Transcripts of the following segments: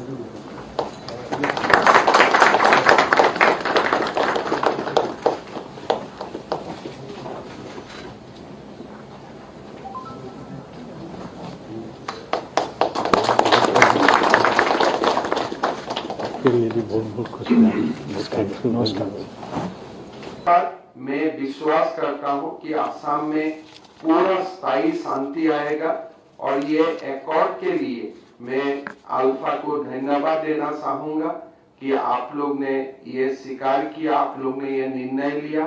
मैं विश्वास करता हूं कि असम में पूरा स्थायी शांति आएगा और ये एकॉर्ड के लिए मैं अल्फा को धन्यवाद देना चाहूंगा कि आप लोग ने ये स्वीकार किया, आप लोग ने ये निर्णय लिया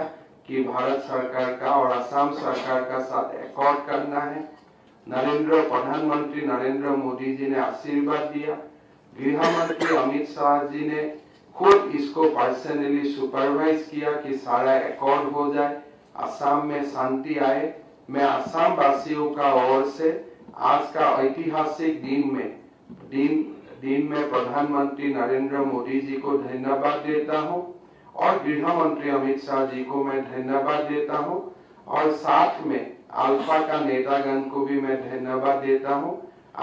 कि भारत सरकार का और असम सरकार का साथ एकॉर्ड करना है। प्रधानमंत्री नरेंद्र मोदी जी ने आशीर्वाद दिया, गृह मंत्री अमित शाह जी ने खुद इसको पर्सनली सुपरवाइज किया कि सारा एकॉर्ड हो जाए, असम में शांति आए। मैं असम वासियों का ओर से आज का ऐतिहासिक दिन में प्रधानमंत्री नरेंद्र मोदी जी को धन्यवाद देता हूं और गृह मंत्री अमित शाह जी को मैं धन्यवाद देता हूं और साथ में अल्फा का नेतागण को भी मैं धन्यवाद देता हूं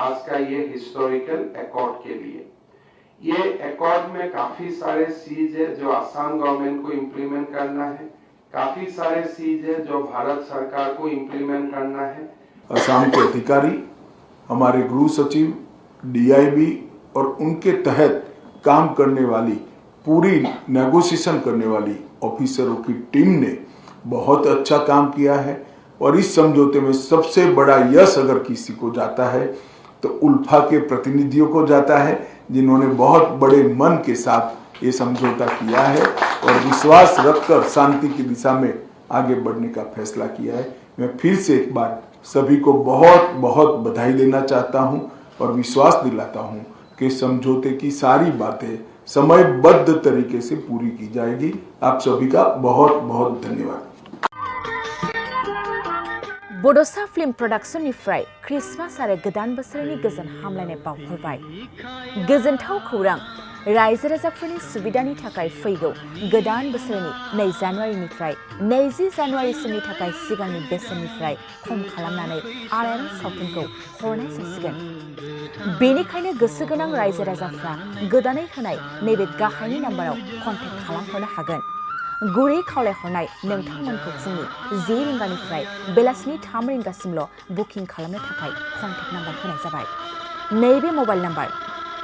आज का ये हिस्टोरिकल एकॉर्ड के लिए। ये एकॉर्ड में काफी सारे चीज है जो असम गवर्नमेंट को इम्प्लीमेंट करना है, काफी सारे चीज है जो भारत सरकार को इम्प्लीमेंट करना है। असम के अधिकारी, हमारे गृह सचिव, डीआईबी और उनके तहत काम करने वाली पूरी नेगोशिएशन करने वाली ऑफिसरों की टीम ने बहुत अच्छा काम किया है और इस समझौते में सबसे बड़ा यश अगर किसी को जाता है तो उल्फा के प्रतिनिधियों को जाता है, जिन्होंने बहुत बड़े मन के साथ ये समझौता किया है और विश्वास रखकर शांति की दिशा में आगे बढ़ने का फैसला किया है। मैं फिर से एक बार सभी को बहुत बहुत बधाई देना चाहता हूं और विश्वास दिलाता हूं कि समझौते की सारी बातें समयबद्ध तरीके से पूरी की जाएगी। आप सभी का बहुत बहुत धन्यवाद। बड'सा फिल्म प्रडाक्शननिफ्राय क्रिसमास आरो गोदान बोसोरनि गोजोन हामलायनाय बावहरबाय। गोजोनथाव खौरां, रायजो राजाफोरनि सुबिदानि थाखाय फैगौ गोदान बोसोरनि 2 जानुवारिनिफ्राय 20 जानुवारिसिमनि थाखाय सिगांनि बेसेननिफ्राय खम खालामनानै आलायारन सावथुनखौ हरनाय जासिगोन। बेनिखायनो गोसो गोनां रायजो राजाफ्रा गोदानै होनाय नैबे गाहायनि नाम्बाराव कन्टेक्ट खालामहरनो हागोन। गुरै खावलायहरनाय नोंथांमोनखौ फुंनि 10 रिंगानिफ्राय बेलासिनि 3 रिंगासिमल' बुकिं खालामनो थाखाय कन्टेक्ट नाम्बार होनाय जाबाय। नैबे मबाइल नाम्बार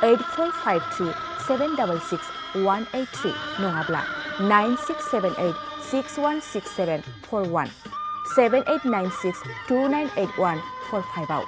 8453766183 नङाब्ला 9678616741 7896298145 आव